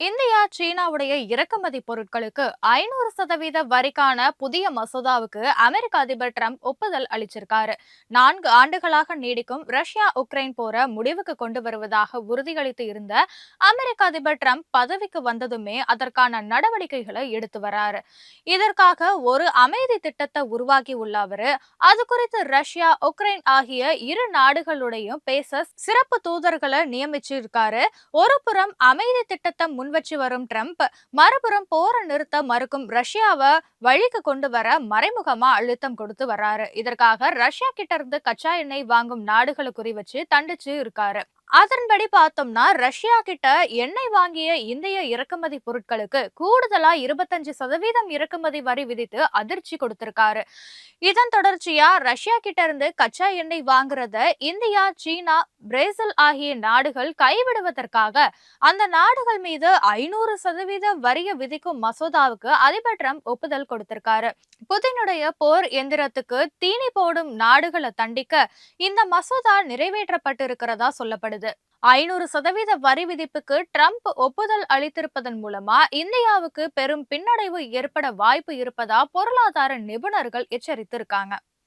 India சீனாவுடைய இறக்குமதி பொருட்களுக்கு 500% வரிக்கான புதிய மசோதாவுக்கு அமெரிக்க அதிபர் டிரம்ப் ஒப்புதல் அளிச்சிருக்காரு. 4 ஆண்டுகளாக நீடிக்கும் ரஷ்யா உக்ரைன் போரை முடிவுக்கு கொண்டு வருவதாக உறுதியளித்து இருந்த அமெரிக்க அதிபர் டிரம்ப் பதவிக்கு வந்ததுமே அதற்கான நடவடிக்கைகளை எடுத்து வராரு. இதற்காக ஒரு அமைதி திட்டத்தை உருவாக்கி உள்ள அவரு அது குறித்து ரஷ்யா உக்ரைன் ஆகிய இரு நாடுகளுடையும் பேச சிறப்பு தூதர்களை நியமிச்சிருக்காரு. ஒரு புறம் அமைதி திட்டத்தை முன்வச்சு வரும் ட்ரம்ப், மறுபுறம் போரை நிறுத்த மறுக்கும் ரஷ்யாவை வழிக்கு கொண்டு வர மறைமுகமா அழுத்தம் கொடுத்து வர்றாரு. இதற்காக ரஷ்யா கிட்ட இருந்து கச்சா எண்ணெய் வாங்கும் நாடுகளை குறிவச்சு தண்டிச்சு இருக்காரு. அதன்படி பார்த்தோம்னா ரஷ்யா கிட்ட எண்ணெய் வாங்கிய இந்திய இறக்குமதி பொருட்களுக்கு கூடுதலா 25% இறக்குமதி வரி விதித்து அதிர்ச்சி கொடுத்திருக்காரு. இதன் தொடர்ச்சியா ரஷ்யா கிட்ட இருந்து கச்சா எண்ணெய் வாங்குறத இந்தியா, சீனா, பிரேசில் ஆகிய நாடுகள் கைவிடுவதற்காக அந்த நாடுகள் மீது 500% வரிய விதிக்கும் மசோதாவுக்கு அதிபர் டிரம்ப் ஒப்புதல் கொடுத்திருக்காரு. புதினுடைய போர் எந்திரத்துக்கு தீனி போடும் நாடுகளை தண்டிக்க இந்த மசோதா நிறைவேற்றப்பட்டிருக்கிறதா சொல்லப்படுது. 500% வரி விதிப்புக்கு ட்ரம்ப் ஒப்புதல் அளித்திருப்பதன் மூலமா இந்தியாவுக்கு பெரும் பின்னடைவு ஏற்பட வாய்ப்பு இருப்பதா பொருளாதார நிபுணர்கள் எச்சரித்திருக்காங்க.